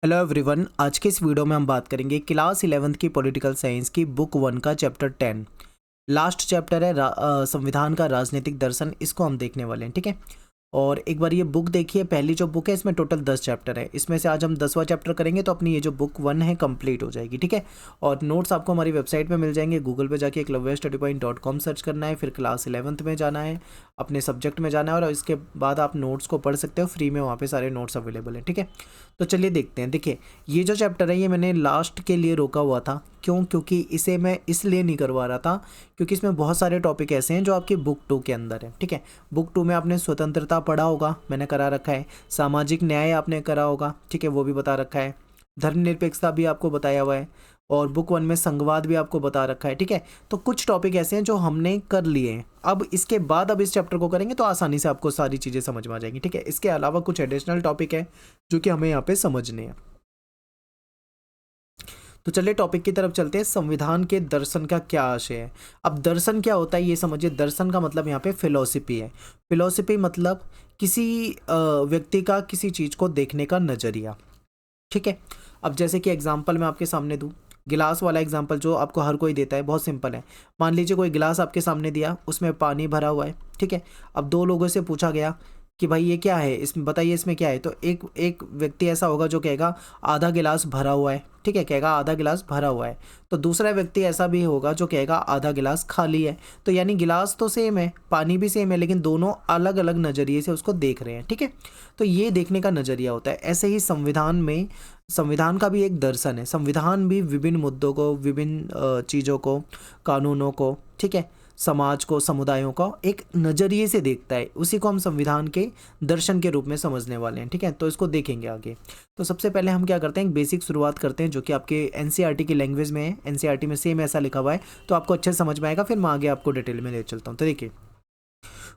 Hello everyone, आज के इस वीडियो में हम बात करेंगे क्लास 11th की पॉलिटिकल साइंस की बुक 1 का चैप्टर 10। लास्ट चैप्टर है संविधान का राजनीतिक दर्शन। इसको हम देखने वाले हैं, ठीक है। और एक बार ये बुक देखिए, पहली जो बुक है इसमें टोटल 10 चैप्टर है। इसमें से आज हम 10वां चैप्टर करेंगे तो अपनी ये जो बुक 1 है कंप्लीट हो जाएगी, ठीक है। और नोट्स आपको हमारी वेबसाइट पे मिल जाएंगे। गूगल पे जाके eklavyastudypoint.com सर्च करना है, फिर क्लास 11th में जाना है, अपने सब्जेक्ट में जाना है और इसके बाद आप नोट्स को पढ़ सकते हो फ्री में। वहाँ पे सारे नोट्स अवेलेबल है, ठीक है। तो चलिए देखते हैं। देखिए, ये जो चैप्टर है ये मैंने लास्ट के लिए रोका हुआ था। क्यों? क्योंकि इसे मैं इसलिए नहीं करवा रहा था क्योंकि इसमें बहुत सारे टॉपिक ऐसे हैं जो आपकी बुक 2 के अंदर है, ठीक है। बुक 2 में आपने स्वतंत्रता पढ़ा होगा, मैंने करा रखा है। सामाजिक न्याय आपने करा होगा, ठीक है, वो भी बता रखा है। धर्मनिरपेक्षता भी आपको बताया हुआ है। और बुक 1 में संघवाद भी आपको बता रखा है, ठीक है। तो कुछ टॉपिक ऐसे हैं जो हमने कर लिए हैं। अब इसके बाद अब इस चैप्टर को करेंगे तो आसानी से आपको सारी चीज़ें समझ में आ जाएंगी, ठीक है। इसके अलावा कुछ एडिशनल टॉपिक है जो कि हमें यहाँ पे समझने हैं। तो चलिए टॉपिक की तरफ चलते हैं। संविधान के दर्शन का क्या आशय है? अब दर्शन क्या होता है ये समझिए। दर्शन का मतलब यहाँ पे फिलॉसफी है। फिलॉसफी मतलब किसी व्यक्ति का किसी चीज़ को देखने का नज़रिया, ठीक है। अब जैसे कि एग्जांपल मैं आपके सामने दूं, गिलास वाला एग्जांपल जो आपको हर कोई देता है, बहुत सिंपल है। मान लीजिए कोई गिलास आपके सामने दिया, उसमें पानी भरा हुआ है, ठीक है। अब दो लोगों से पूछा गया कि भाई ये क्या है, इसमें बताइए इसमें क्या है। तो एक व्यक्ति ऐसा होगा जो कहेगा आधा गिलास भरा हुआ है, ठीक है, कहेगा आधा गिलास भरा हुआ है। तो दूसरा व्यक्ति ऐसा भी होगा जो कहेगा आधा गिलास खाली है। तो यानी गिलास तो सेम है, पानी भी सेम है, लेकिन दोनों अलग अलग नज़रिए से उसको देख रहे हैं, ठीक है। तो ये देखने का नज़रिया होता है। ऐसे ही संविधान में, संविधान का भी एक दर्शन है। संविधान भी विभिन्न मुद्दों को, विभिन्न चीज़ों को, कानूनों को, ठीक है, समाज को, समुदायों को एक नज़रिए से देखता है। उसी को हम संविधान के दर्शन के रूप में समझने वाले हैं, ठीक है। तो इसको देखेंगे आगे। तो सबसे पहले हम क्या करते हैं, एक बेसिक शुरुआत करते हैं जो कि आपके एनसीईआरटी की लैंग्वेज में है। एनसीईआरटी में सेम ऐसा लिखा हुआ है तो आपको अच्छे से समझ में आएगा। फिर मैं आगे आपको डिटेल में ले चलता हूँ। तो देखिए,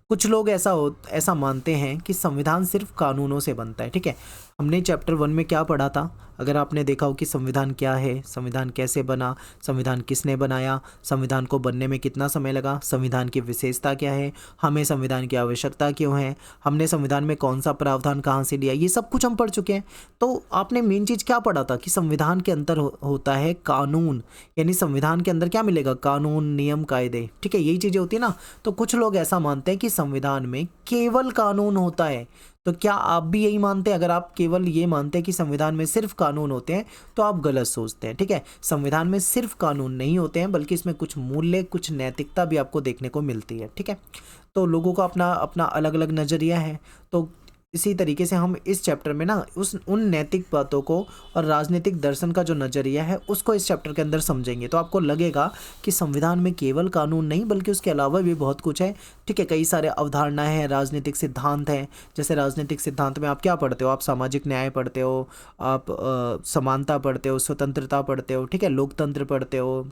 कुछ लोग ऐसा मानते हैं कि संविधान सिर्फ कानूनों से बनता है, ठीक है। हमने चैप्टर 1 में क्या पढ़ा था, अगर आपने देखा हो कि संविधान क्या है, संविधान कैसे बना, संविधान किसने बनाया, संविधान को बनने में कितना समय लगा, संविधान की विशेषता क्या है, हमें संविधान की आवश्यकता क्यों है, हमने संविधान में कौन सा प्रावधान कहाँ से लिया, ये सब कुछ हम पढ़ चुके हैं। तो आपने मेन चीज़ क्या पढ़ा था कि संविधान के अंदर होता है कानून, यानी संविधान के अंदर क्या मिलेगा, कानून, नियम, कायदे, ठीक है, यही चीज़ें होती है ना। तो कुछ लोग ऐसा मानते हैं कि संविधान में केवल कानून होता है। तो क्या आप भी यही मानते हैं? अगर आप केवल ये मानते हैं कि संविधान में सिर्फ कानून होते हैं तो आप गलत सोचते हैं, ठीक है। संविधान में सिर्फ कानून नहीं होते हैं, बल्कि इसमें कुछ मूल्य, कुछ नैतिकता भी आपको देखने को मिलती है, ठीक है। तो लोगों का अपना अपना अलग अलग नज़रिया है। तो इसी तरीके से हम इस चैप्टर में ना उन नैतिक बातों को और राजनीतिक दर्शन का जो नज़रिया है उसको इस चैप्टर के अंदर समझेंगे। तो आपको लगेगा कि संविधान में केवल कानून नहीं बल्कि उसके अलावा भी बहुत कुछ है, ठीक है। कई सारे अवधारणाएं हैं, राजनीतिक सिद्धांत हैं। जैसे राजनीतिक सिद्धांत में आप क्या पढ़ते हो, आप सामाजिक न्याय पढ़ते हो, आप समानता पढ़ते हो, स्वतंत्रता पढ़ते हो, ठीक है, लोकतंत्र पढ़ते हो,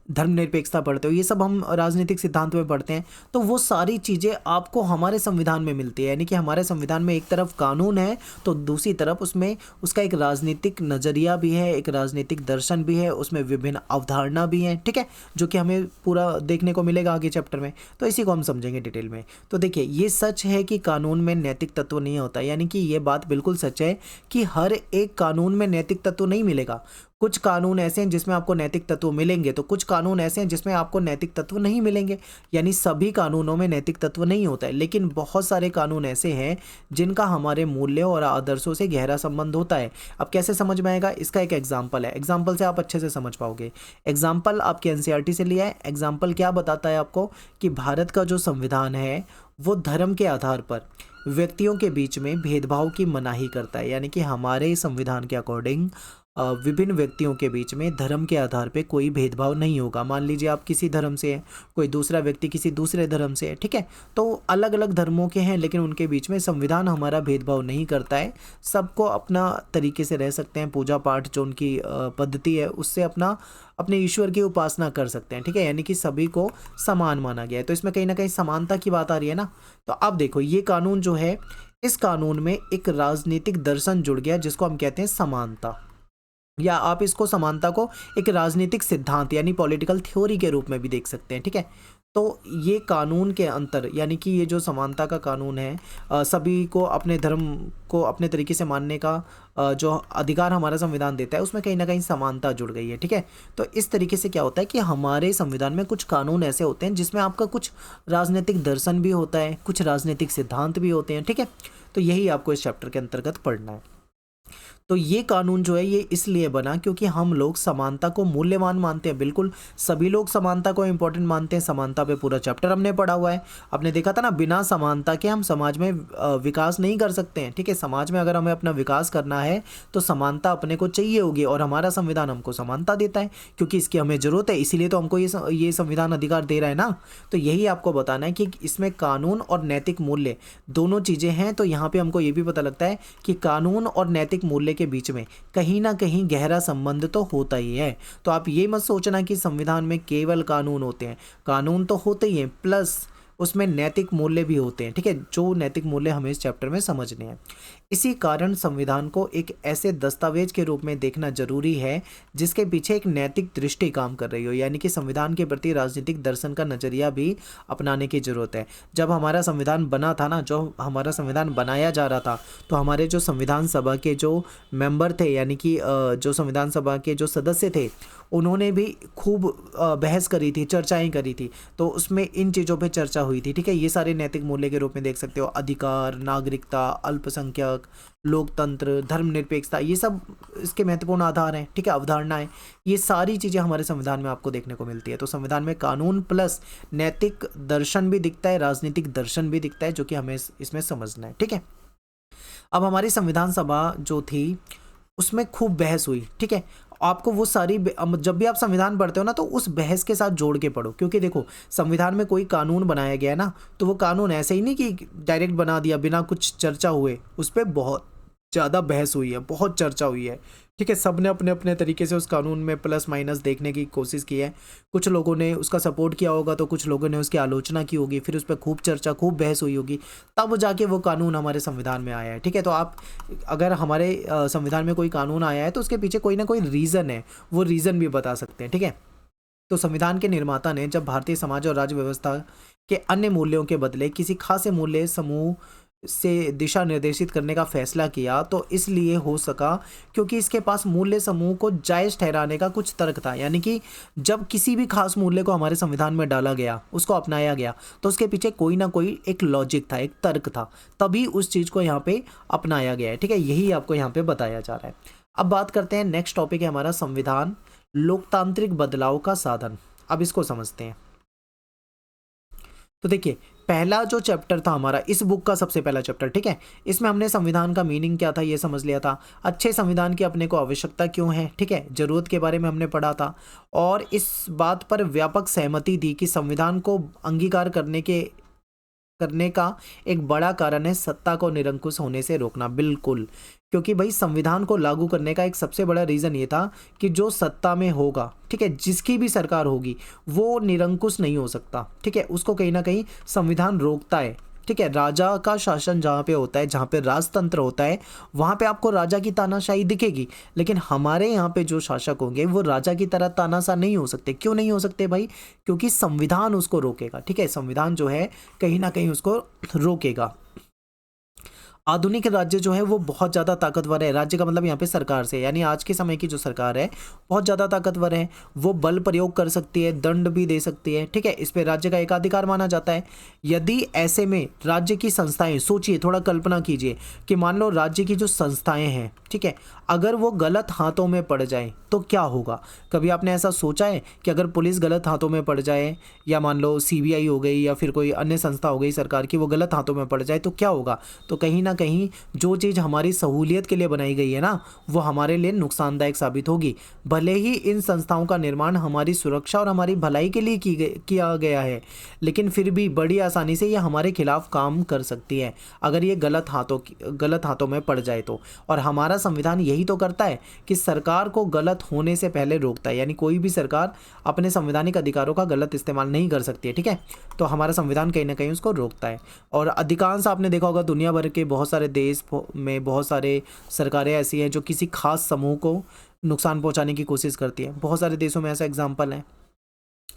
धर्मनिरपेक्षता पढ़ते हो, ये सब हम राजनीतिक सिद्धांत में पढ़ते हैं। तो वो सारी चीज़ें आपको हमारे संविधान में मिलती है। यानी कि हमारे संविधान में एक तरफ कानून है तो दूसरी तरफ उसमें उसका एक राजनीतिक नज़रिया भी है, एक राजनीतिक दर्शन भी है, उसमें विभिन्न अवधारणा भी हैं, ठीक है, जो कि हमें पूरा देखने को मिलेगा आगे चैप्टर में। तो इसी को हम समझेंगे डिटेल में। तो देखिए, ये सच है कि कानून में नैतिक तत्व नहीं होता, यानी कि ये बात बिल्कुल सच है कि हर एक कानून में नैतिक तत्व नहीं मिलेगा। कुछ कानून ऐसे हैं जिसमें आपको नैतिक तत्व मिलेंगे, तो कुछ कानून ऐसे हैं जिसमें आपको नैतिक तत्व नहीं मिलेंगे। यानी सभी कानूनों में नैतिक तत्व नहीं होता है, लेकिन बहुत सारे कानून ऐसे हैं जिनका हमारे मूल्यों और आदर्शों से गहरा संबंध होता है। अब कैसे समझ में आएगा, इसका एक एग्जाम्पल है। एग्जाम्पल से आप अच्छे से समझ पाओगे। एग्जाम्पल आपके एनसीईआरटी से लिया है। एग्जाम्पल क्या बताता है आपको कि भारत का जो संविधान है वो धर्म के आधार पर व्यक्तियों के बीच में भेदभाव की मनाही करता है। यानी कि हमारे संविधान के अकॉर्डिंग विभिन्न व्यक्तियों के बीच में धर्म के आधार पे कोई भेदभाव नहीं होगा। मान लीजिए आप किसी धर्म से हैं, कोई दूसरा व्यक्ति किसी दूसरे धर्म से है, ठीक है। तो अलग अलग धर्मों के हैं लेकिन उनके बीच में संविधान हमारा भेदभाव नहीं करता है। सबको अपना तरीके से रह सकते हैं, पूजा पाठ जो उनकी पद्धति है उससे अपने ईश्वर की उपासना कर सकते हैं, ठीक है। यानी कि सभी को समान माना गया है। तो इसमें कहीं ना कहीं समानता की बात आ रही है ना। तो अब देखो, ये कानून जो है, इस कानून में एक राजनीतिक दर्शन जुड़ गया जिसको हम कहते हैं समानता, या आप इसको समानता को एक राजनीतिक सिद्धांत यानी पॉलिटिकल थ्योरी के रूप में भी देख सकते हैं, ठीक है। तो ये कानून के अंतर यानी कि ये जो समानता का कानून है, सभी को अपने धर्म को अपने तरीके से मानने का जो अधिकार हमारा संविधान देता है, उसमें कहीं ना कहीं समानता जुड़ गई है। ठीक है, तो इस तरीके से क्या होता है कि हमारे संविधान में कुछ कानून ऐसे होते हैं जिसमें आपका कुछ राजनीतिक दर्शन भी होता है, कुछ राजनीतिक सिद्धांत भी होते हैं। ठीक है, तो यही आपको इस चैप्टर के अंतर्गत पढ़ना है। तो ये कानून जो है ये इसलिए बना क्योंकि हम लोग समानता को मूल्यवान मानते हैं। बिल्कुल सभी लोग समानता को इंपॉर्टेंट मानते हैं। समानता पे पूरा चैप्टर हमने पढ़ा हुआ है। आपने देखा था ना, बिना समानता के हम समाज में विकास नहीं कर सकते हैं। ठीक है, समाज में अगर हमें अपना विकास करना है तो समानता अपने को चाहिए होगी, और हमारा संविधान हमको समानता देता है क्योंकि इसकी हमें ज़रूरत है, इसीलिए तो हमको ये संविधान अधिकार दे रहा है ना। तो यही आपको बताना है कि इसमें कानून और नैतिक मूल्य दोनों चीज़ें हैं। तो यहाँ पे हमको ये भी पता लगता है कि कानून और नैतिक मूल्य के बीच में कहीं ना कहीं गहरा संबंध तो होता ही है। तो आप ये मत सोचना कि संविधान में केवल कानून होते हैं। कानून तो होते ही हैं, प्लस उसमें नैतिक मूल्य भी होते हैं। ठीक है, जो नैतिक मूल्य हमें इस चैप्टर में समझने हैं। इसी कारण संविधान को एक ऐसे दस्तावेज के रूप में देखना जरूरी है जिसके पीछे एक नैतिक दृष्टि काम कर रही हो, यानी कि संविधान के प्रति राजनीतिक दर्शन का नजरिया भी अपनाने की जरूरत है। जब हमारा संविधान बना था ना, जो हमारा संविधान बनाया जा रहा था, तो हमारे जो संविधान सभा के जो मेंबर थे, यानी कि जो संविधान सभा के जो सदस्य थे, उन्होंने भी खूब बहस करी थी, चर्चाएं करी थी। तो उसमें इन चीज़ों पे चर्चा हुई थी। ठीक है, ये सारे नैतिक मूल्य के रूप में देख सकते हो। अधिकार, नागरिकता, अल्पसंख्यक, लोकतंत्र, धर्मनिरपेक्षता, ये सब इसके महत्वपूर्ण आधार हैं। ठीक है, अवधारणाएं, ये सारी चीज़ें हमारे संविधान में आपको देखने को मिलती है। तो संविधान में कानून प्लस नैतिक दर्शन भी दिखता है, राजनीतिक दर्शन भी दिखता है, जो कि हमें इसमें समझना है। ठीक है, अब हमारी संविधान सभा जो थी उसमें खूब बहस हुई। ठीक है, आपको वो सारी जब भी आप संविधान पढ़ते हो ना, तो उस बहस के साथ जोड़ के पढ़ो, क्योंकि देखो संविधान में कोई कानून बनाया गया है ना, तो वो कानून ऐसे ही नहीं कि डायरेक्ट बना दिया बिना कुछ चर्चा हुए। उस पर बहुत ज़्यादा बहस हुई है, बहुत चर्चा हुई है। ठीक है, सबने अपने अपने तरीके से उस कानून में प्लस माइनस देखने की कोशिश की है। कुछ लोगों ने उसका सपोर्ट किया होगा, तो कुछ लोगों ने उसकी आलोचना की होगी, फिर उस पर खूब चर्चा, खूब बहस हुई होगी, तब जाके वो कानून हमारे संविधान में आया है। ठीक है, तो आप अगर हमारे संविधान में कोई कानून आया है तो उसके पीछे कोई ना कोई रीज़न है, वो रीज़न भी बता सकते हैं। ठीक है, तो संविधान के निर्माता ने जब भारतीय समाज और राज्य व्यवस्था के अन्य मूल्यों के बदले किसी खास मूल्य समूह से दिशा निर्देशित करने का फैसला किया, तो इसलिए हो सका क्योंकि इसके पास मूल्य समूह को जायज़ ठहराने का कुछ तर्क था। यानी कि जब किसी भी खास मूल्य को हमारे संविधान में डाला गया, उसको अपनाया गया, तो उसके पीछे कोई ना कोई एक लॉजिक था, एक तर्क था, तभी उस चीज़ को यहाँ पे अपनाया गया है। ठीक है, यही आपको यहाँ पे बताया जा रहा है। अब बात करते हैं, नेक्स्ट टॉपिक है हमारा संविधान लोकतांत्रिक बदलाव का साधन। अब इसको समझते हैं। तो देखिए, पहला जो चैप्टर था हमारा, इस बुक का सबसे पहला चैप्टर, ठीक है, इसमें हमने संविधान का मीनिंग क्या था ये समझ लिया था। अच्छे संविधान की अपने को आवश्यकता क्यों है, ठीक है, जरूरत के बारे में हमने पढ़ा था, और इस बात पर व्यापक सहमति थी कि संविधान को अंगीकार करने का एक बड़ा कारण है सत्ता को निरंकुश होने से रोकना। बिल्कुल, क्योंकि भाई संविधान को लागू करने का एक सबसे बड़ा रीज़न ये था कि जो सत्ता में होगा, ठीक है, जिसकी भी सरकार होगी, वो निरंकुश नहीं हो सकता। ठीक है, उसको कहीं ना कहीं संविधान रोकता है। ठीक है, राजा का शासन जहाँ पे होता है, जहाँ पे राजतंत्र होता है, वहाँ पे आपको राजा की तानाशाही दिखेगी, लेकिन हमारे यहाँ पे जो शासक होंगे वो राजा की तरह तानाशाह नहीं हो सकते। क्यों नहीं हो सकते भाई? क्योंकि संविधान उसको रोकेगा। ठीक है, संविधान जो है कहीं ना कहीं उसको रोकेगा। आधुनिक राज्य जो है वो बहुत ज़्यादा ताकतवर है। राज्य का मतलब यहाँ पे सरकार से, यानी आज के समय की जो सरकार है बहुत ज़्यादा ताकतवर है। वो बल प्रयोग कर सकती है, दंड भी दे सकती है। ठीक है, इस पे राज्य का एकाधिकार माना जाता है। यदि ऐसे में राज्य की संस्थाएं, सोचिए, थोड़ा कल्पना कीजिए कि मान लो राज्य की जो संस्थाएं हैं, ठीक है, अगर वो गलत हाथों में पड़ जाए तो क्या होगा? कभी आपने ऐसा सोचा है कि अगर पुलिस गलत हाथों में पड़ जाए, या मान लो सीबीआई हो गई या फिर कोई अन्य संस्था हो गई सरकार की, वो गलत हाथों में पड़ जाए तो क्या होगा? तो कहीं ना कहीं जो चीज़ हमारी सहूलियत के लिए बनाई गई है ना, वो हमारे लिए नुकसानदायक साबित होगी। भले ही इन संस्थाओं का निर्माण हमारी सुरक्षा और हमारी भलाई के लिए किया गया है, लेकिन फिर भी बड़ी आसानी से ये हमारे खिलाफ काम कर सकती है अगर ये गलत हाथों में पड़ जाए तो। और हमारा संविधान यही तो करता है कि सरकार को गलत होने से पहले रोकता है, यानी कोई भी सरकार अपने संवैधानिक अधिकारों का गलत इस्तेमाल नहीं कर सकती है। ठीक है, तो हमारा संविधान कहीं ना कहीं उसको रोकता है। और अधिकांश आपने देखा होगा दुनिया भर के बहुत सारे देश में बहुत सारे सरकारें ऐसी हैं जो किसी खास समूह को नुकसान पहुंचाने की कोशिश करती है। बहुत सारे देशों में ऐसा एग्जाम्पल है।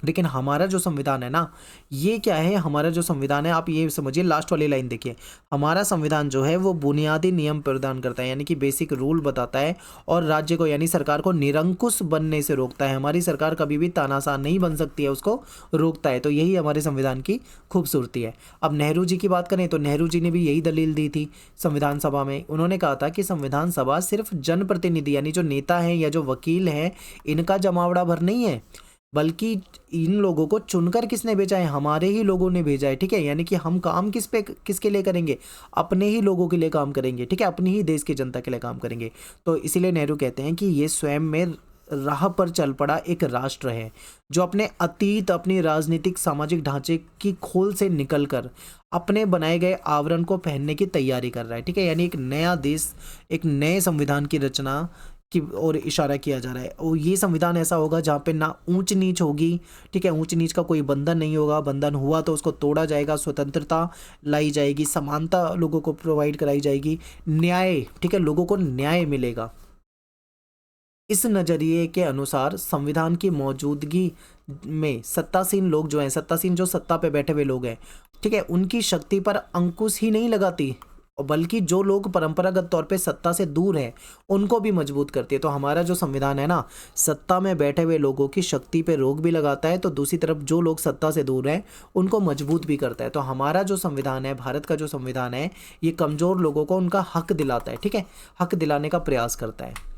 लेकिन हमारा जो संविधान है ना, ये क्या है, हमारा जो संविधान है, आप ये समझिए, लास्ट वाली लाइन देखिए, हमारा संविधान जो है वो बुनियादी नियम प्रदान करता है, यानी कि बेसिक रूल बताता है, और राज्य को यानी सरकार को निरंकुश बनने से रोकता है। हमारी सरकार कभी भी तानाशाह नहीं बन सकती है, उसको रोकता है। तो यही हमारे संविधान की खूबसूरती है। अब नेहरू जी की बात करें तो नेहरू जी ने भी यही दलील दी थी संविधान सभा में। उन्होंने कहा था कि संविधान सभा सिर्फ जनप्रतिनिधि यानी जो नेता हैं या जो वकील हैं, इनका जमावड़ा भर नहीं है, बल्कि इन लोगों को चुनकर किसने भेजा है, हमारे ही लोगों ने भेजा है। ठीक है, यानी कि हम काम किसके लिए करेंगे, अपने ही लोगों के लिए काम करेंगे। ठीक है, अपनी ही देश की जनता के लिए काम करेंगे। तो इसीलिए नेहरू कहते हैं कि ये स्वयं में राह पर चल पड़ा एक राष्ट्र है, जो अपने अतीत, अपनी राजनीतिक सामाजिक ढांचे की खोल से निकलकर अपने बनाए गए आवरण को पहनने की तैयारी कर रहा है। ठीक है, यानी एक नया देश, एक नए संविधान की रचना की ओर इशारा किया जा रहा है। और ये संविधान ऐसा होगा जहाँ पे ना ऊंच नीच होगी। ठीक है, ऊंच नीच का कोई बंधन नहीं होगा, बंधन हुआ तो उसको तोड़ा जाएगा, स्वतंत्रता लाई जाएगी, समानता लोगों को प्रोवाइड कराई जाएगी, न्याय, ठीक है, लोगों को न्याय मिलेगा। इस नज़रिए के अनुसार संविधान की मौजूदगी में सत्तासीन लोग जो हैं, सत्तासीन जो सत्ता पे बैठे हुए लोग हैं, ठीक है, उनकी शक्ति पर अंकुश ही नहीं लगाती, और बल्कि जो लोग परंपरागत तौर पे सत्ता से दूर हैं उनको भी मजबूत करती है। तो हमारा जो संविधान है ना, सत्ता में बैठे हुए लोगों की शक्ति पे रोक भी लगाता है, तो दूसरी तरफ जो लोग सत्ता से दूर हैं उनको मजबूत भी करता है। तो हमारा जो संविधान है, भारत का जो संविधान है, ये कमज़ोर लोगों को उनका हक दिलाता है। ठीक है, हक दिलाने का प्रयास करता है।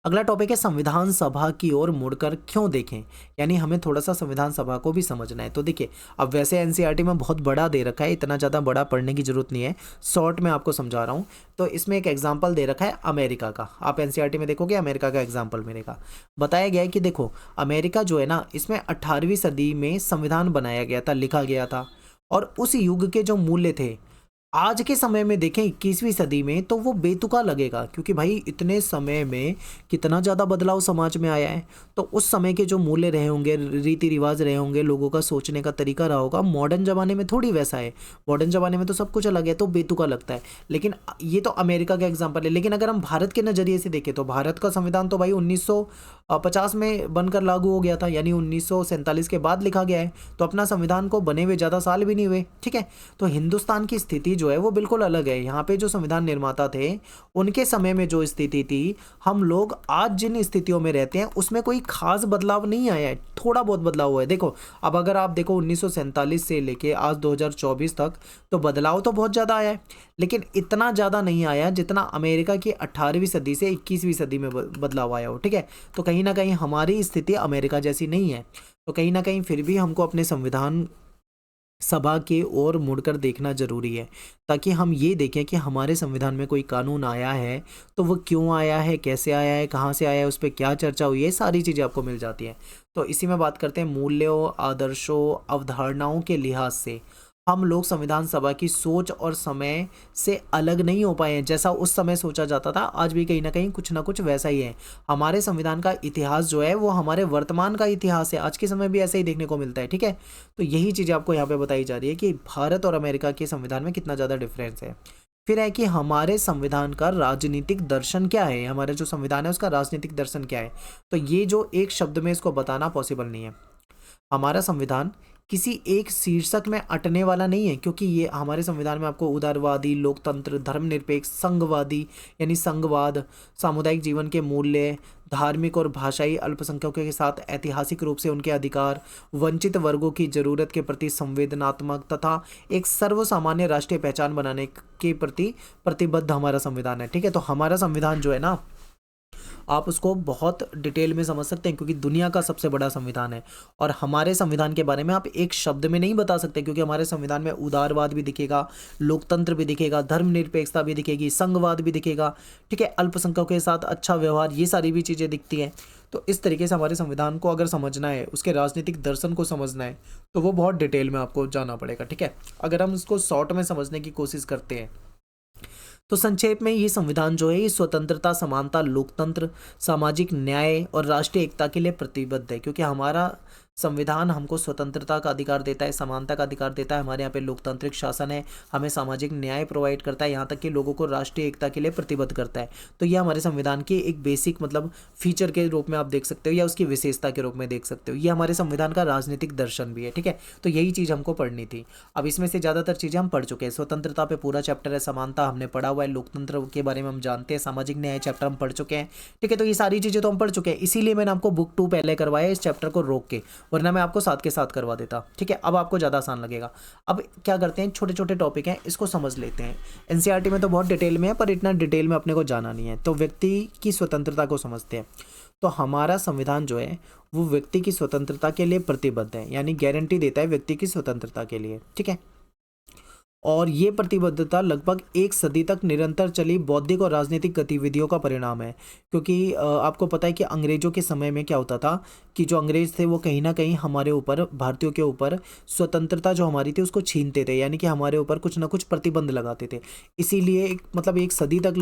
अगला टॉपिक है संविधान सभा की ओर मुड़कर क्यों देखें, यानी हमें थोड़ा सा संविधान सभा को भी समझना है। तो देखिए, अब वैसे एनसीईआरटी में बहुत बड़ा दे रखा है, इतना ज़्यादा बड़ा पढ़ने की जरूरत नहीं है, शॉर्ट में आपको समझा रहा हूँ। तो इसमें एक एग्जाम्पल दे रखा है अमेरिका का, आप एनसीईआरटी में देखोगे अमेरिका का एग्जाम्पल मिलेगा। बताया गया है कि देखो, अमेरिका जो है ना, इसमें 18वीं सदी में संविधान बनाया गया था, लिखा गया था, और उस युग के जो मूल्य थे आज के समय में देखें 21वीं सदी में तो वो बेतुका लगेगा, क्योंकि भाई इतने समय में कितना ज़्यादा बदलाव समाज में आया है। तो उस समय के जो मूल्य रहे होंगे, रीति रिवाज रहे होंगे, लोगों का सोचने का तरीका रहा होगा, मॉडर्न ज़माने में थोड़ी वैसा है। मॉडर्न ज़माने में तो सब कुछ अलग है, तो बेतुका लगता है। लेकिन ये तो अमेरिका का एग्जाम्पल है। लेकिन अगर हम भारत के नज़रिए से देखें तो भारत का संविधान तो भाई 1950 में बनकर लागू हो गया था, यानी 1947 के बाद लिखा गया है। तो अपना संविधान को बने हुए ज़्यादा साल भी नहीं हुए। ठीक है, तो हिंदुस्तान की स्थिति जो है वो बिल्कुल अलग है। यहाँ पे जो संविधान निर्माता थे उनके समय में जो स्थिति थी, हम लोग आज जिन स्थितियों में रहते हैं उसमें कोई खास बदलाव नहीं आया है, थोड़ा बहुत बदलाव हुआ है। देखो, अब अगर आप देखो 1947 से लेके आज 2024 तक, तो बदलाव तो बहुत ज़्यादा आया है, लेकिन इतना ज़्यादा नहीं आया जितना अमेरिका की 18वीं सदी से 21वीं सदी में बदलाव आया हो। ठीक है, तो कहीं ना कहीं हमारी स्थिति अमेरिका जैसी नहीं है। तो कहीं ना कहीं फिर भी हमको अपने संविधान सभा की ओर मुड़कर देखना जरूरी है, ताकि हम ये देखें कि हमारे संविधान में कोई कानून आया है तो वो क्यों आया है, कैसे आया है, कहाँ से आया है, उस पर क्या चर्चा हुई है, सारी चीज़ें आपको मिल जाती हैं। तो इसी में बात करते हैं मूल्यों, आदर्शों, अवधारणाओं के लिहाज से हम लोग संविधान सभा की सोच और समय से अलग नहीं हो पाए हैं। जैसा उस समय सोचा जाता था, आज भी कहीं ना कहीं कुछ ना कुछ वैसा ही है। हमारे संविधान का इतिहास जो है वो हमारे वर्तमान का इतिहास है, आज के समय भी ऐसा ही देखने को मिलता है। ठीक है, तो यही चीज़ें आपको यहाँ पे बताई जा रही है कि भारत और अमेरिका के संविधान में कितना ज़्यादा डिफरेंस है। फिर है कि हमारे संविधान का राजनीतिक दर्शन क्या है, हमारा जो संविधान है उसका राजनीतिक दर्शन क्या है। तो ये जो एक शब्द में इसको बताना पॉसिबल नहीं है। हमारा संविधान किसी एक शीर्षक में अटने वाला नहीं है, क्योंकि ये हमारे संविधान में आपको उदारवादी, लोकतंत्र, धर्मनिरपेक्ष, संघवादी यानी संघवाद, सामुदायिक जीवन के मूल्य, धार्मिक और भाषाई अल्पसंख्यकों के साथ ऐतिहासिक रूप से उनके अधिकार, वंचित वर्गों की जरूरत के प्रति संवेदनात्मक तथा एक सर्वसामान्य राष्ट्रीय पहचान बनाने के प्रति प्रतिबद्ध हमारा संविधान है। ठीक है, तो हमारा संविधान जो है ना, आप उसको बहुत डिटेल में समझ सकते हैं, क्योंकि दुनिया का सबसे बड़ा संविधान है। और हमारे संविधान के बारे में आप एक शब्द में नहीं बता सकते, क्योंकि हमारे संविधान में उदारवाद भी दिखेगा, लोकतंत्र भी दिखेगा, धर्मनिरपेक्षता भी दिखेगी, संघवाद भी दिखेगा। ठीक है, अल्पसंख्यकों के साथ अच्छा व्यवहार, ये सारी भी चीज़ें दिखती हैं। तो इस तरीके से हमारे संविधान को अगर समझना है, उसके राजनीतिक दर्शन को समझना है, तो वो बहुत डिटेल में आपको जाना पड़ेगा। ठीक है, अगर हम इसको शॉर्ट में समझने की कोशिश करते हैं तो संक्षेप में ये संविधान जो है ये स्वतंत्रता, समानता, लोकतंत्र, सामाजिक न्याय और राष्ट्रीय एकता के लिए प्रतिबद्ध है। क्योंकि हमारा संविधान हमको स्वतंत्रता का अधिकार देता है, समानता का अधिकार देता है, हमारे यहाँ पे लोकतांत्रिक शासन है, हमें सामाजिक न्याय प्रोवाइड करता है, यहाँ तक कि लोगों को राष्ट्रीय एकता के लिए प्रतिबद्ध करता है। तो ये हमारे संविधान की एक बेसिक मतलब फीचर के रूप में आप देख सकते हो या उसकी विशेषता के रूप में देख सकते हो। ये हमारे संविधान का राजनीतिक दर्शन भी है, ठीक है। तो यही चीज़ हमको पढ़नी थी। अब इसमें से ज़्यादातर चीज़ें हम पढ़ चुके हैं। स्वतंत्रता पे पूरा चैप्टर है, समानता हमने पढ़ा हुआ है, लोकतंत्र के बारे में हम जानते हैं, सामाजिक न्याय चैप्टर हम पढ़ चुके हैं, ठीक है। तो ये सारी चीज़ें तो हम पढ़ चुके हैं, इसीलिए मैंने आपको बुक 2 पहले करवाया इस चैप्टर को रोक के, वरना मैं आपको साथ के साथ करवा देता, ठीक है। अब आपको ज़्यादा आसान लगेगा। अब क्या करते हैं, छोटे छोटे टॉपिक हैं, इसको समझ लेते हैं। एनसीईआरटी में तो बहुत डिटेल में है, पर इतना डिटेल में अपने को जाना नहीं है। तो व्यक्ति की स्वतंत्रता को समझते हैं। तो हमारा संविधान जो है वो व्यक्ति की स्वतंत्रता के लिए प्रतिबद्ध है, यानी गारंटी देता है व्यक्ति की स्वतंत्रता के लिए, ठीक है। और ये प्रतिबद्धता लगभग 1 सदी तक निरंतर चली बौद्धिक और राजनीतिक गतिविधियों का परिणाम है। क्योंकि आपको पता है कि अंग्रेजों के समय में क्या होता था कि जो अंग्रेज थे वो कहीं ना कहीं हमारे ऊपर, भारतीयों के ऊपर स्वतंत्रता जो हमारी थी उसको छीनते थे, यानी कि हमारे ऊपर कुछ ना कुछ प्रतिबंध लगाते थे। इसीलिए मतलब 1 सदी तक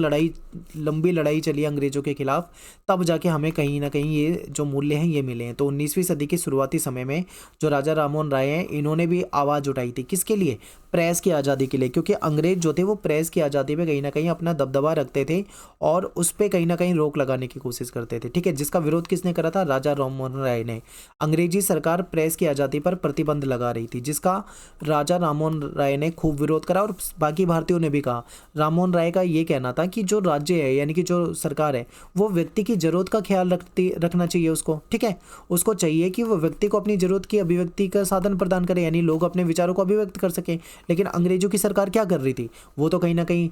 लंबी लड़ाई चली अंग्रेजों के खिलाफ, तब जाके हमें कहीं ना कहीं ये जो मूल्य हैं ये मिले हैं। तो 19वीं सदी के शुरुआती समय में जो राजा राममोहन राय हैं, इन्होंने भी आवाज़ उठाई थी, किसके लिए? प्रेस की आज़ादी के लिए। क्योंकि अंग्रेज जो थे वो प्रेस की आज़ादी पे कहीं ना कहीं अपना दबदबा रखते थे और उस पर कहीं ना कहीं रोक लगाने की कोशिश करते थे, ठीक है। जिसका विरोध किसने करा था? राजा राममोहन राय ने। अंग्रेजी सरकार प्रेस की आज़ादी पर प्रतिबंध लगा रही थी, जिसका राजा राममोहन राय ने खूब विरोध करा और बाकी भारतीयों ने भी कहा। राममोहन राय का ये कहना था कि जो राज्य है, यानी कि जो सरकार है, वो व्यक्ति की ज़रूरत का ख्याल रखना चाहिए उसको, ठीक है। उसको चाहिए कि वो व्यक्ति को अपनी ज़रूरत की अभिव्यक्ति का साधन प्रदान करे, यानी लोग अपने विचारों को अभिव्यक्त कर सकें। लेकिन अंग्रेजों की सरकार क्या कर रही थी? वो तो कहीं ना कहीं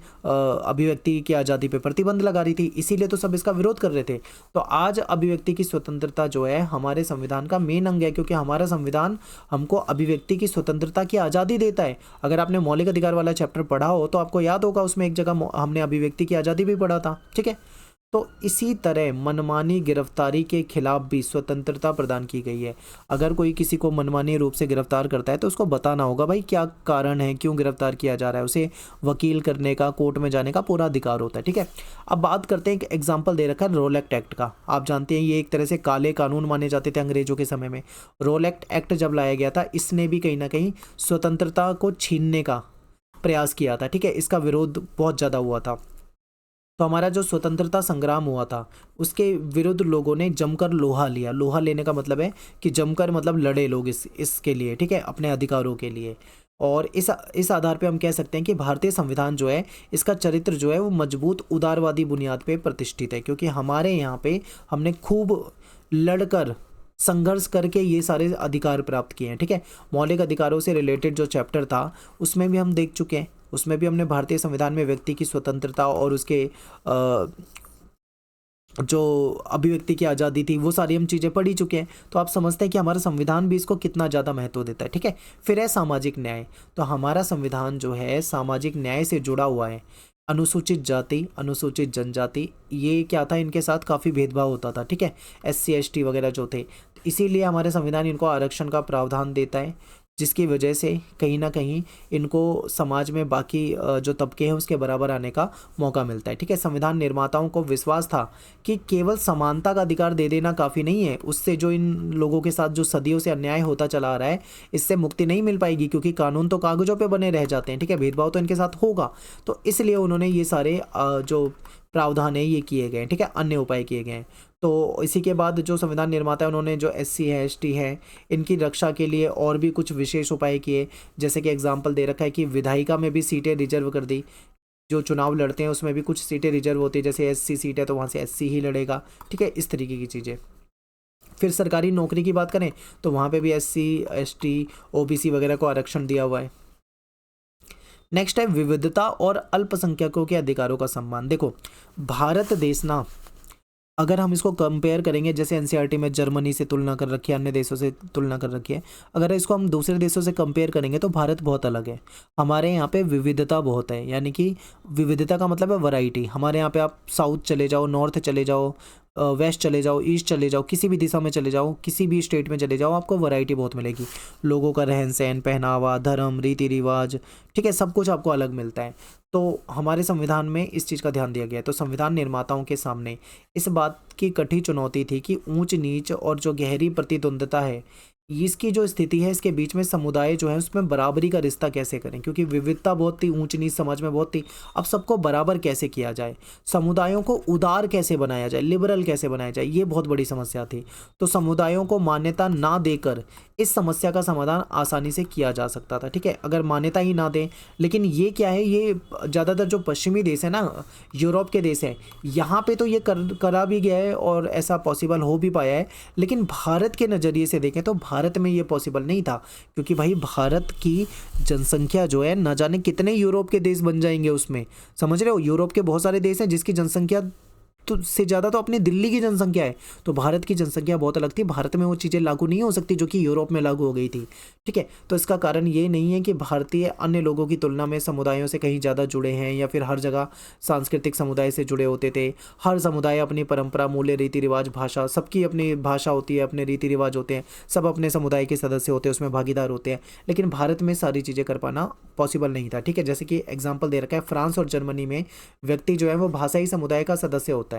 अभिव्यक्ति की आज़ादी पे प्रतिबंध लगा रही थी, इसीलिए तो सब इसका विरोध कर रहे थे। तो आज अभिव्यक्ति की स्वतंत्रता जो है हमारे संविधान का मेन अंग है, क्योंकि हमारा संविधान हमको अभिव्यक्ति की स्वतंत्रता की आज़ादी देता है। अगर आपने मौलिक अधिकार वाला चैप्टर पढ़ा हो तो आपको याद होगा, उसमें एक जगह हमने अभिव्यक्ति की आज़ादी भी पढ़ा था, ठीक है। तो इसी तरह मनमानी गिरफ्तारी के खिलाफ भी स्वतंत्रता प्रदान की गई है। अगर कोई किसी को मनमानी रूप से गिरफ्तार करता है तो उसको बताना होगा भाई क्या कारण है, क्यों गिरफ्तार किया जा रहा है। उसे वकील करने का, कोर्ट में जाने का पूरा अधिकार होता है, ठीक है। अब बात करते हैं, एक एग्जाम्पल दे रखा है रोल एक्ट का। आप जानते हैं ये एक तरह से काले कानून माने जाते थे अंग्रेजों के समय में। रोल एक्ट जब लाया गया था, इसने भी कहीं ना कहीं स्वतंत्रता को छीनने का प्रयास किया था, ठीक है। इसका विरोध बहुत ज़्यादा हुआ था। तो हमारा जो स्वतंत्रता संग्राम हुआ था उसके विरुद्ध लोगों ने जमकर लोहा लिया। लोहा लेने का मतलब है कि जमकर मतलब लड़े लोग इसके लिए, ठीक है, अपने अधिकारों के लिए। और इस आधार पे हम कह सकते हैं कि भारतीय संविधान जो है, इसका चरित्र जो है वो मजबूत उदारवादी बुनियाद पे प्रतिष्ठित है। क्योंकि हमारे यहाँ पे हमने खूब लड़कर, संघर्ष करके ये सारे अधिकार प्राप्त किए हैं, ठीक है। मौलिक अधिकारों से रिलेटेड जो चैप्टर था उसमें भी हम देख चुके हैं, उसमें भी हमने भारतीय संविधान में व्यक्ति की स्वतंत्रता और उसके जो अभिव्यक्ति की आज़ादी थी वो सारी हम चीज़ें पढ़ ही चुके हैं। तो आप समझते हैं कि हमारा संविधान भी इसको कितना ज़्यादा महत्व देता है, ठीक है। फिर है सामाजिक न्याय। तो हमारा संविधान जो है सामाजिक न्याय से जुड़ा हुआ है। अनुसूचित जाति, अनुसूचित जनजाति, ये क्या था, इनके साथ काफ़ी भेदभाव होता था, ठीक है। SC ST वगैरह जो थे, इसीलिए हमारे संविधान इनको आरक्षण का प्रावधान देता है, जिसकी वजह से कहीं ना कहीं इनको समाज में बाकी जो तबके हैं उसके बराबर आने का मौका मिलता है, ठीक है। संविधान निर्माताओं को विश्वास था कि केवल समानता का अधिकार दे देना काफ़ी नहीं है, उससे जो इन लोगों के साथ जो सदियों से अन्याय होता चला आ रहा है इससे मुक्ति नहीं मिल पाएगी, क्योंकि कानून तो कागजों पे बने रह जाते हैं, ठीक है। भेदभाव तो इनके साथ होगा। तो इसलिए उन्होंने ये सारे जो प्रावधान है ये किए गए, ठीक है, अन्य उपाय किए गए हैं। तो इसी के बाद जो संविधान निर्माता है उन्होंने जो SC है ST है इनकी रक्षा के लिए और भी कुछ विशेष उपाय किए। जैसे कि एग्जाम्पल दे रखा है कि विधायिका में भी सीटें रिजर्व कर दी। जो चुनाव लड़ते हैं उसमें भी कुछ सीटें रिजर्व होती है, जैसे SC सीट है तो वहाँ से SC ही लड़ेगा, ठीक है, इस तरीके की चीज़ें। फिर सरकारी नौकरी की बात करें तो वहाँ पे भी SC ST OBC वगैरह को आरक्षण दिया हुआ है। नेक्स्ट है विविधता और अल्पसंख्यकों के अधिकारों का सम्मान। देखो भारत देश ना, अगर हम इसको कंपेयर करेंगे, जैसे NCERT में जर्मनी से तुलना कर रखी है, अन्य देशों से तुलना कर रखी है, अगर इसको हम दूसरे देशों से कंपेयर करेंगे तो भारत बहुत अलग है। हमारे यहाँ पे विविधता बहुत है, यानी कि विविधता का मतलब है वैरायटी। हमारे यहाँ पे आप साउथ चले जाओ, नॉर्थ चले जाओ, वेस्ट चले जाओ, ईस्ट चले जाओ, किसी भी दिशा में चले जाओ, किसी भी स्टेट में चले जाओ, आपको वैरायटी बहुत मिलेगी। लोगों का रहन सहन, पहनावा, धर्म, रीति रिवाज, ठीक है, सब कुछ आपको अलग मिलता है। तो हमारे संविधान में इस चीज़ का ध्यान दिया गया है। तो संविधान निर्माताओं के सामने इस बात की कठी चुनौती थी कि ऊंच नीच और जो गहरी प्रतिद्वंद्विता है इसकी जो स्थिति है इसके बीच में समुदाय जो है उसमें बराबरी का रिश्ता कैसे करें, क्योंकि विविधता बहुत थी, ऊंच नीच समाज में बहुत थी। अब सबको बराबर कैसे किया जाए, समुदायों को उदार कैसे बनाया जाए, लिबरल कैसे बनाया जाए, ये बहुत बड़ी समस्या थी। तो समुदायों को मान्यता ना देकर इस समस्या का समाधान आसानी से किया जा सकता था। ठीक है, अगर मान्यता ही ना दें, लेकिन ये क्या है, ये ज़्यादातर जो पश्चिमी देश है ना, यूरोप के देश हैं, यहाँ पे तो ये करा भी गया है और ऐसा पॉसिबल हो भी पाया है। लेकिन भारत के नज़रिए से देखें तो भारत में ये पॉसिबल नहीं था, क्योंकि भाई भारत की जनसंख्या जो है, ना जाने कितने यूरोप के देश बन जाएंगे उसमें, समझ रहे हो। यूरोप के बहुत सारे देश हैं जिसकी जनसंख्या तो से ज़्यादा तो अपनी दिल्ली की जनसंख्या है, तो भारत की जनसंख्या बहुत अलग थी। भारत में वो चीज़ें लागू नहीं हो सकती जो कि यूरोप में लागू हो गई थी। ठीक है, तो इसका कारण ये नहीं है कि भारतीय अन्य लोगों की तुलना में समुदायों से कहीं ज़्यादा जुड़े हैं या फिर हर जगह सांस्कृतिक समुदाय से जुड़े होते थे। हर समुदाय अपनी परंपरा, मूल्य, रीति रिवाज, भाषा, सबकी अपनी भाषा होती है, अपने रीति रिवाज होते हैं, सब अपने समुदाय के सदस्य होते हैं, उसमें भागीदार होते हैं। लेकिन भारत में सारी चीज़ें कर पाना पॉसिबल नहीं था। ठीक है, जैसे कि एग्जाम्पल दे रखा है, फ्रांस और जर्मनी में व्यक्ति जो है वो भाषाई समुदाय का सदस्य होता है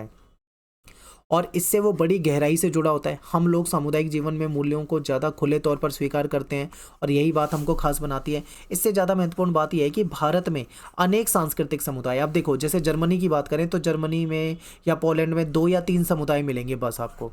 और इससे वो बड़ी गहराई से जुड़ा होता है। हम लोग सामुदायिक जीवन में मूल्यों को ज़्यादा खुले तौर पर स्वीकार करते हैं और यही बात हमको खास बनाती है। इससे ज़्यादा महत्वपूर्ण बात यह है कि भारत में अनेक सांस्कृतिक समुदाय, आप देखो जैसे जर्मनी की बात करें तो जर्मनी में या पोलैंड में 2 या 3 समुदाय मिलेंगे बस आपको।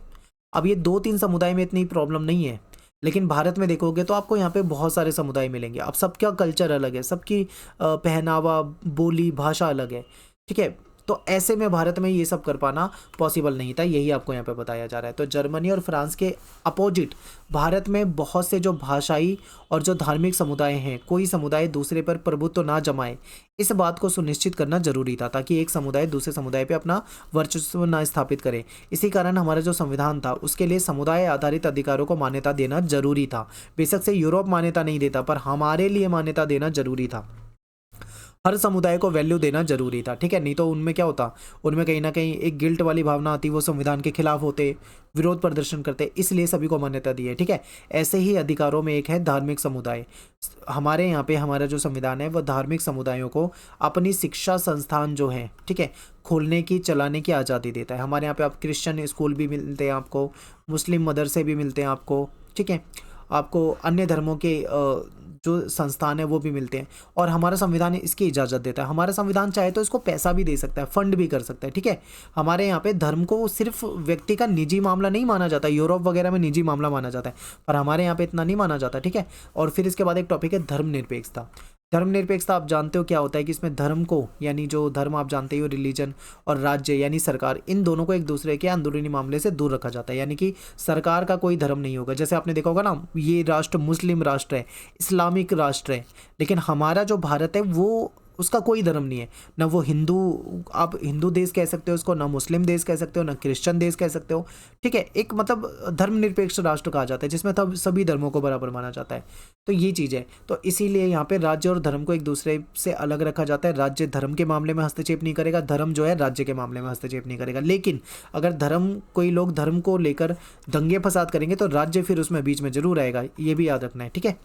अब ये 2-3 समुदाय में इतनी प्रॉब्लम नहीं है, लेकिन भारत में देखोगे तो आपको यहाँ पे बहुत सारे समुदाय मिलेंगे। अब सबका कल्चर अलग है, सबकी पहनावा, बोली, भाषा अलग है। ठीक है, तो ऐसे में भारत में ये सब कर पाना पॉसिबल नहीं था, यही आपको यहाँ पे बताया जा रहा है। तो जर्मनी और फ्रांस के अपोजिट भारत में बहुत से जो भाषाई और जो धार्मिक समुदाय हैं, कोई समुदाय दूसरे पर प्रभुत्व ना जमाए, इस बात को सुनिश्चित करना जरूरी था, ताकि एक समुदाय दूसरे समुदाय पे अपना वर्चस्व ना स्थापित करे। इसी कारण हमारा जो संविधान था उसके लिए समुदाय आधारित अधिकारों को मान्यता देना जरूरी था। बेशक से यूरोप मान्यता नहीं देता, पर हमारे लिए मान्यता देना जरूरी था। हर समुदाय को वैल्यू देना जरूरी था। ठीक है, नहीं तो उनमें क्या होता, उनमें कहीं ना कहीं एक गिल्ट वाली भावना आती, वो संविधान के खिलाफ होते, विरोध प्रदर्शन करते, इसलिए सभी को मान्यता दी है। ठीक है, ऐसे ही अधिकारों में एक है धार्मिक समुदाय। हमारे यहाँ पे हमारा जो संविधान है वह धार्मिक समुदायों को अपनी शिक्षा संस्थान जो है, ठीक है, खोलने की, चलाने की आज़ादी देता है। हमारे यहाँ पे आप क्रिश्चियन स्कूल भी मिलते हैं आपको, मुस्लिम मदरसे भी मिलते हैं आपको। ठीक है, आपको अन्य धर्मों के जो संस्थान है वो भी मिलते हैं, और हमारा संविधान इसकी इजाज़त देता है। हमारा संविधान चाहे तो इसको पैसा भी दे सकता है, फंड भी कर सकता है। ठीक है, हमारे यहाँ पे धर्म को सिर्फ व्यक्ति का निजी मामला नहीं माना जाता, यूरोप वगैरह में निजी मामला माना जाता है, पर हमारे यहाँ पे इतना नहीं माना जाता। ठीक है, और फिर इसके बाद एक टॉपिक है धर्मनिरपेक्षता। धर्मनिरपेक्षता आप जानते हो क्या होता है कि इसमें धर्म को, यानी जो धर्म आप जानते हो रिलीजन, और राज्य यानी सरकार, इन दोनों को एक दूसरे के अंदरूनी मामले से दूर रखा जाता है। यानी कि सरकार का कोई धर्म नहीं होगा। जैसे आपने देखा होगा ना, ये राष्ट्र मुस्लिम राष्ट्र है, इस्लामिक राष्ट्र है, लेकिन हमारा जो भारत है वो, उसका कोई धर्म नहीं है। ना वो हिंदू, आप हिंदू देश कह सकते हो उसको, ना मुस्लिम देश कह सकते हो, ना क्रिश्चियन देश कह सकते हो। ठीक है, एक मतलब धर्मनिरपेक्ष राष्ट्र कहा जाता है जिसमें तब सभी धर्मों को बराबर माना जाता है। तो ये चीज़ है, तो इसीलिए यहाँ पे राज्य और धर्म को एक दूसरे से अलग रखा जाता है। राज्य धर्म के मामले में हस्तक्षेप नहीं करेगा, धर्म जो है राज्य के मामले में हस्तक्षेप नहीं करेगा। लेकिन अगर धर्म, कोई लोग धर्म को लेकर दंगे फसाद करेंगे तो राज्य फिर उसमें बीच में जरूर आएगा, ये भी याद रखना है। ठीक है,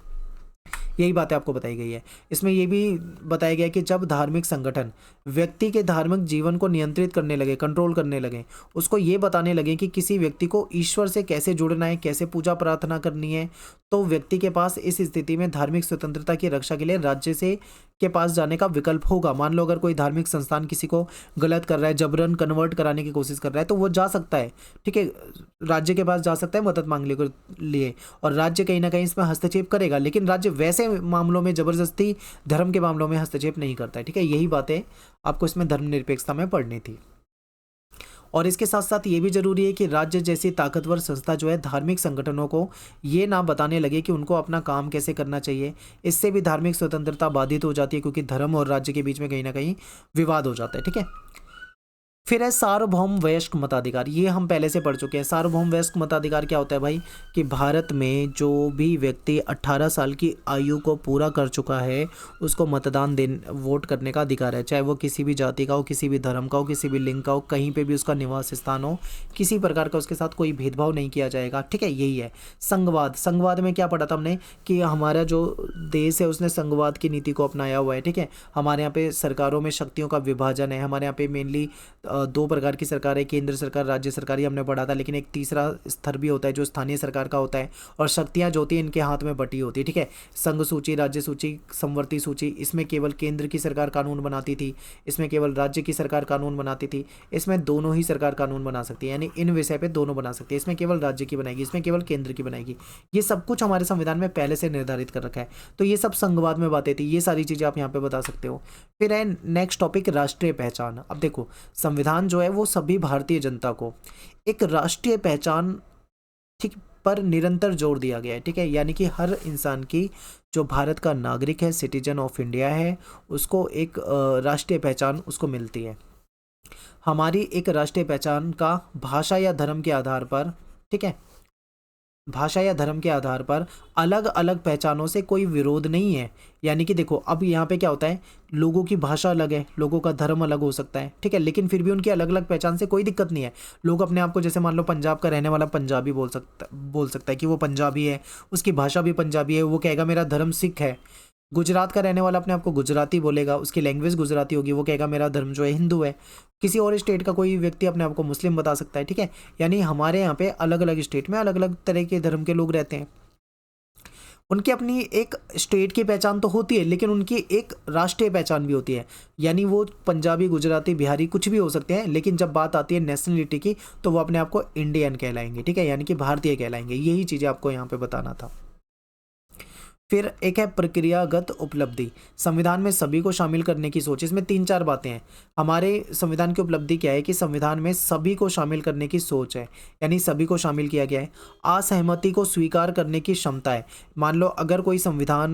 यही बातें आपको बताई गई है। इसमें यह भी बताया गया कि जब धार्मिक संगठन व्यक्ति के धार्मिक जीवन को नियंत्रित करने लगे, कंट्रोल करने लगे, उसको ये बताने लगे कि किसी व्यक्ति को ईश्वर से कैसे जुड़ना है, कैसे पूजा प्रार्थना करनी है, तो व्यक्ति के पास इस स्थिति में धार्मिक स्वतंत्रता की रक्षा के लिए राज्य से के पास जाने का विकल्प होगा। मान लो अगर कोई धार्मिक संस्थान किसी को गलत कर रहा है, जबरन कन्वर्ट कराने की कोशिश कर रहा है, तो वो जा सकता है। ठीक है, राज्य के पास जा सकता है मदद मांगने के लिए, और राज्य कहीं ना कहीं इसमें हस्तक्षेप करेगा, लेकिन राज्य वैसे मामलों में जबरदस्ती धर्म के मामलों में हस्तक्षेप नहीं करता है। ठीक है, यही बातें आपको इसमें धर्मनिरपेक्षता में पढ़नी थी। और इसके साथ साथ ये भी जरूरी है कि राज्य जैसी ताकतवर संस्था जो है धार्मिक संगठनों को ये ना बताने लगे कि उनको अपना काम कैसे करना चाहिए। इससे भी धार्मिक स्वतंत्रता बाधित हो जाती है, क्योंकि धर्म और राज्य के बीच में कहीं ना कहीं विवाद हो जाता है। ठीक है, फिर है सार्वभौम वयस्क मताधिकार। ये हम पहले से पढ़ चुके हैं। सार्वभौम वयस्क मताधिकार क्या होता है भाई, कि भारत में जो भी व्यक्ति 18 साल की आयु को पूरा कर चुका है उसको मतदान वोट करने का अधिकार है, चाहे वो किसी भी जाति का हो, किसी भी धर्म का हो, किसी भी लिंग का हो, कहीं पे भी उसका निवास स्थान हो, किसी प्रकार का उसके साथ कोई भेदभाव नहीं किया जाएगा। ठीक है, यही है संघवाद। संघवाद में क्या पढ़ा था हमने कि हमारा जो देश है उसने संघवाद की नीति को अपनाया हुआ है। ठीक है, हमारे यहाँ पे सरकारों में शक्तियों का विभाजन है, हमारे यहाँ पे मेनली दो प्रकार की सरकार है, केंद्र सरकार, राज्य सरकार, ये हमने पढ़ा था। लेकिन एक तीसरा स्तर भी होता है जो स्थानीय सरकार का होता है, और शक्तियाँ जो होती हैं इनके हाथ में बटी होती है, ठीक है। संघ सूची, राज्य सूची, समवर्ती सूची, इसमें केवल केंद्र की सरकार कानून बनाती थी, इसमें केवल राज्य की सरकार कानून बनाती थी, इसमें दोनों ही सरकार कानून बना सकती है, यानी इन विषय पे दोनों बना सकती है। इसमें केवल राज्य की बनाएगी, इसमें केवल केंद्र की बनाएगी। ये सब कुछ हमारे संविधान में पहले से निर्धारित कर रखा है। तो ये सब संघवाद में बातें थी, ये सारी चीज़ें आप यहाँ पे बता सकते हो। फिर है नेक्स्ट टॉपिक, राष्ट्रीय पहचान। अब देखो, संविधान जो है वो सभी भारतीय जनता को एक राष्ट्रीय पहचान, ठीक, पर निरंतर जोर दिया गया है, ठीक है। यानी कि हर इंसान की, जो भारत का नागरिक है, सिटीजन ऑफ इंडिया है, उसको एक राष्ट्रीय पहचान उसको मिलती है। हमारी एक राष्ट्रीय पहचान का भाषा या धर्म के आधार पर, ठीक है, भाषा या धर्म के आधार पर अलग अलग पहचानों से कोई विरोध नहीं है। यानी कि देखो, अब यहाँ पे क्या होता है, लोगों की भाषा अलग है, लोगों का धर्म अलग हो सकता है, ठीक है, लेकिन फिर भी उनकी अलग अलग पहचान से कोई दिक्कत नहीं है। लोग अपने आप को, जैसे मान लो पंजाब का रहने वाला पंजाबी बोल सकता है कि वो पंजाबी है, उसकी भाषा भी पंजाबी है, वो कहेगा मेरा धर्म सिख है। गुजरात का रहने वाला अपने आप को गुजराती बोलेगा, उसकी लैंग्वेज गुजराती होगी, वो कहेगा मेरा धर्म जो है हिंदू है। किसी और स्टेट का कोई व्यक्ति अपने आप को मुस्लिम बता सकता है, ठीक है। यानी हमारे यहाँ पे अलग अलग स्टेट में अलग अलग तरह के धर्म के लोग रहते हैं। उनकी अपनी एक स्टेट की पहचान तो होती है, लेकिन उनकी एक राष्ट्रीय पहचान भी होती है। यानी वो पंजाबी, गुजराती, बिहारी कुछ भी हो सकते हैं, लेकिन जब बात आती है नेशनलिटी की तो वो अपने आप को इंडियन कहलाएंगे, ठीक है, यानी कि भारतीय कहलाएंगे। यही चीज़ें आपको यहाँ पे बताना था। फिर एक है प्रक्रियागत उपलब्धि, संविधान में सभी को शामिल करने की सोच। इसमें 3-4 बातें हैं। हमारे संविधान की उपलब्धि क्या है कि संविधान में सभी को शामिल करने की सोच है, यानी सभी को शामिल किया गया है। असहमति को स्वीकार करने की क्षमता है। मान लो अगर कोई संविधान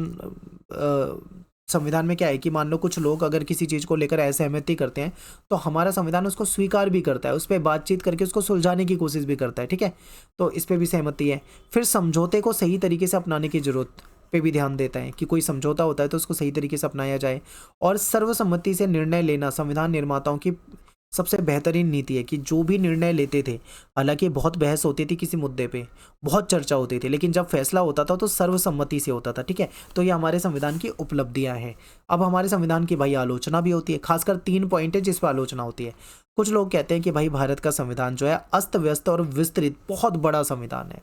में क्या है कि मान लो कुछ लोग अगर किसी चीज़ को लेकर असहमति करते हैं तो हमारा संविधान उसको स्वीकार भी करता है, उस पर बातचीत करके उसको सुलझाने की कोशिश भी करता है, ठीक है। तो इस पर भी सहमति है। फिर समझौते को सही तरीके से अपनाने की जरूरत पे भी ध्यान देता है कि कोई समझौता होता है तो उसको सही तरीके से अपनाया जाए। और सर्वसम्मति से निर्णय लेना संविधान निर्माताओं की सबसे बेहतरीन नीति है कि जो भी निर्णय लेते थे, हालांकि बहुत बहस होती थी किसी मुद्दे पे, बहुत चर्चा होती थी, लेकिन जब फैसला होता था तो सर्वसम्मति से होता था, ठीक है। तो ये हमारे संविधान की उपलब्धियां हैं। अब हमारे संविधान की भाई आलोचना भी होती है, खासकर 3 पॉइंट है जिस पर आलोचना होती है। कुछ लोग कहते हैं कि भाई भारत का संविधान जो है अस्त व्यस्त और विस्तृत, बहुत बड़ा संविधान है,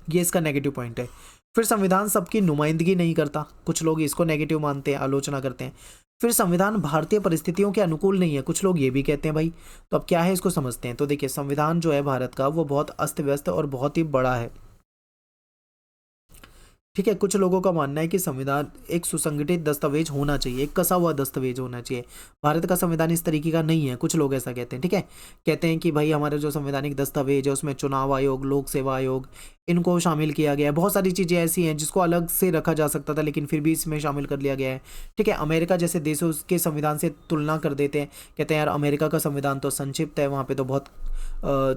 ये इसका नेगेटिव पॉइंट है। फिर संविधान सबकी नुमाइंदगी नहीं करता, कुछ लोग इसको नेगेटिव मानते हैं, आलोचना करते हैं। फिर संविधान भारतीय परिस्थितियों के अनुकूल नहीं है, कुछ लोग ये भी कहते हैं भाई। तो अब क्या है, इसको समझते हैं। तो देखिए, संविधान जो है भारत का वो बहुत अस्त व्यस्त और बहुत ही बड़ा है, ठीक है। कुछ लोगों का मानना है कि संविधान एक सुसंगठित दस्तावेज होना चाहिए, एक कसा हुआ दस्तावेज होना चाहिए। भारत का संविधान इस तरीके का नहीं है, कुछ लोग ऐसा कहते हैं, ठीक है। कहते हैं कि भाई हमारा जो संवैधानिक दस्तावेज है उसमें चुनाव आयोग, लोक सेवा आयोग, इनको शामिल किया गया है। बहुत सारी चीज़ें ऐसी हैं जिसको अलग से रखा जा सकता था, लेकिन फिर भी इसमें शामिल कर लिया गया है, ठीक है। अमेरिका जैसे देशों के संविधान से तुलना कर देते हैं, कहते हैं यार अमेरिका का संविधान तो संक्षिप्त है, वहाँ पे तो बहुत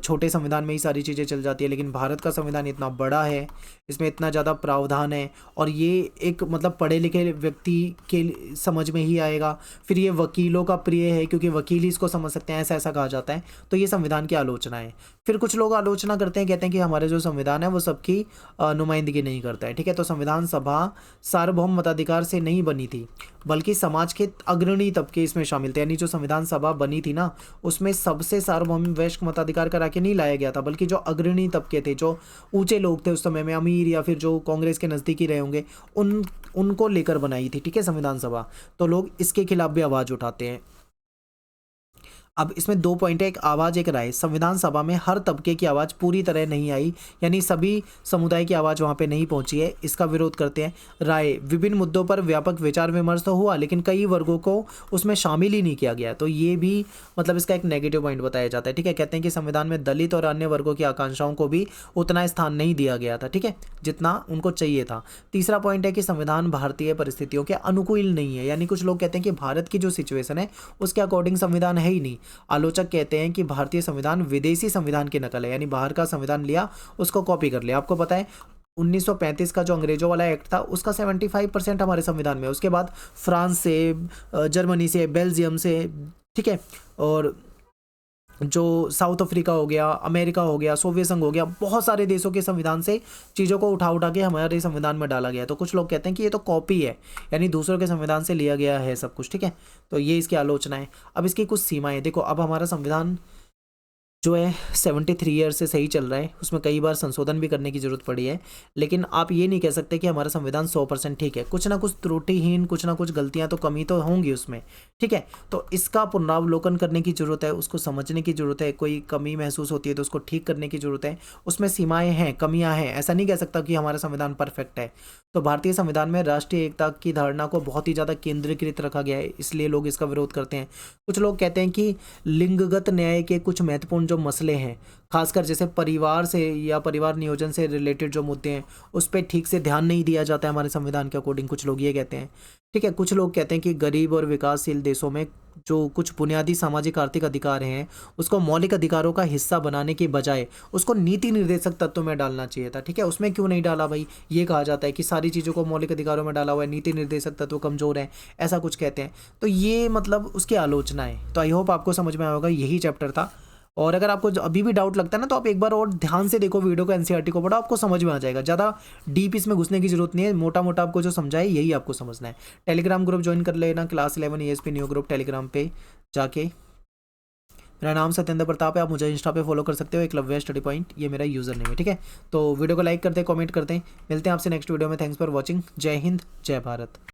छोटे संविधान में ही सारी चीज़ें चल जाती है, लेकिन भारत का संविधान इतना बड़ा है, इसमें इतना ज़्यादा प्रावधान है, और ये एक मतलब पढ़े लिखे व्यक्ति के समझ में ही आएगा। फिर ये वकीलों का प्रिय है क्योंकि वकील ही इसको समझ सकते हैं, ऐसा ऐसा कहा जाता है। तो ये संविधान की आलोचना है। फिर कुछ लोग आलोचना करते हैं, कहते हैं कि हमारे जो संविधान है वो सबकी नुमाइंदगी नहीं करता है, ठीक है। तो संविधान सभा सार्वभौम मताधिकार से नहीं बनी थी, बल्कि समाज के अग्रणी तबके इसमें शामिल थे। यानी जो संविधान सभा बनी थी ना, उसमें सबसे सार्वभौम वयस्क मताधिकार करा के नहीं लाया गया था, बल्कि जो अग्रणी तबके थे, जो ऊंचे लोग थे उस समय में, अमीर या फिर जो कांग्रेस के नज़दीकी रहे होंगे, उनको लेकर बनाई थी, ठीक है, संविधान सभा। तो लोग इसके खिलाफ भी आवाज़ उठाते हैं। अब इसमें 2 पॉइंट है, एक आवाज़ एक राय। संविधान सभा में हर तबके की आवाज़ पूरी तरह नहीं आई, यानी सभी समुदाय की आवाज़ वहाँ पे नहीं पहुँची है, इसका विरोध करते हैं। राय, विभिन्न मुद्दों पर व्यापक विचार विमर्श तो हुआ, लेकिन कई वर्गों को उसमें शामिल ही नहीं किया गया। तो ये भी मतलब इसका एक नेगेटिव पॉइंट बताया जाता है, ठीक है। कहते हैं कि संविधान में दलित और अन्य वर्गों की आकांक्षाओं को भी उतना स्थान नहीं दिया गया था, ठीक है, जितना उनको चाहिए था। तीसरा पॉइंट है कि संविधान भारतीय परिस्थितियों के अनुकूल नहीं है, यानी कुछ लोग कहते हैं कि भारत की जो सिचुएशन है उसके अकॉर्डिंग संविधान है ही नहीं। आलोचक कहते हैं कि भारतीय संविधान विदेशी संविधान की नकल है, यानी बाहर का संविधान लिया उसको कॉपी कर लिया। आपको पता है 1935 का जो अंग्रेजों वाला एक्ट था उसका 75% हमारे संविधान में, उसके बाद फ्रांस से, जर्मनी से, बेल्जियम से, ठीक है, और जो साउथ अफ्रीका हो गया, अमेरिका हो गया, सोवियत संघ हो गया, बहुत सारे देशों के संविधान से चीज़ों को उठा उठा के हमारे संविधान में डाला गया है। तो कुछ लोग कहते हैं कि ये तो कॉपी है, यानी दूसरों के संविधान से लिया गया है सब कुछ, ठीक है। तो ये इसकी आलोचना है। अब इसकी कुछ सीमाएं देखो। अब हमारा संविधान जो है 73 ईयर से सही चल रहा है, उसमें कई बार संशोधन भी करने की जरूरत पड़ी है, लेकिन आप ये नहीं कह सकते कि हमारा संविधान 100% ठीक है। कुछ ना कुछ त्रुटिहीन, कुछ ना कुछ गलतियां तो कमी तो होंगी उसमें, ठीक है। तो इसका पुनरावलोकन करने की जरूरत है, उसको समझने की जरूरत है। कोई कमी महसूस होती है तो उसको ठीक करने की जरूरत है। उसमें सीमाएं हैं, कमियां हैं, ऐसा नहीं कह सकता कि हमारा संविधान परफेक्ट है। तो भारतीय संविधान में राष्ट्रीय एकता की धारणा को बहुत ही ज़्यादा केंद्रीकृत रखा गया है, इसलिए लोग इसका विरोध करते हैं। कुछ लोग कहते हैं कि लिंगगत न्याय के कुछ महत्वपूर्ण जो मसले हैं, खासकर जैसे परिवार से या परिवार नियोजन से रिलेटेड जो मुद्दे हैं, उस पर ठीक से ध्यान नहीं दिया जाता है हमारे संविधान के अकॉर्डिंग, कुछ लोग ये कहते हैं, ठीक है। कुछ लोग कहते हैं कि गरीब और विकासशील देशों में जो कुछ बुनियादी सामाजिक आर्थिक अधिकार हैं, उसको मौलिक अधिकारों का हिस्सा बनाने के बजाय उसको नीति निर्देशक तत्व में डालना चाहिए था, ठीक है। उसमें क्यों नहीं डाला भाई? ये कहा जाता है कि सारी चीज़ों को मौलिक अधिकारों में डाला हुआ है, नीति निर्देशक तत्व कमजोर है, ऐसा कुछ कहते हैं। तो ये मतलब उसकी आलोचना है। तो आई होप आपको समझ में आया होगा, यही चैप्टर था। और अगर आपको अभी भी डाउट लगता है ना, तो आप एक बार और ध्यान से देखो वीडियो को, एनसीईआरटी को पढ़ो, आपको समझ में आ जाएगा। ज़्यादा डीप इसमें घुसने की जरूरत नहीं है, मोटा मोटा आपको जो समझाए यही आपको समझना है। टेलीग्राम ग्रुप ज्वाइन कर लेना, class 11 ESP new group Telegram पे जाके। मेरा नाम सत्येंद्र प्रताप है, आप मुझे इंस्टा पे फॉलो कर सकते हो, एकलव्य स्टडी पॉइंट ये मेरा यूज़र नेम है, ठीक है। तो वीडियो को लाइक करते हैं, कमेंट करते हैं। मिलते हैं आपसे नेक्स्ट वीडियो में। Thanks for watching. जय हिंद, जय भारत।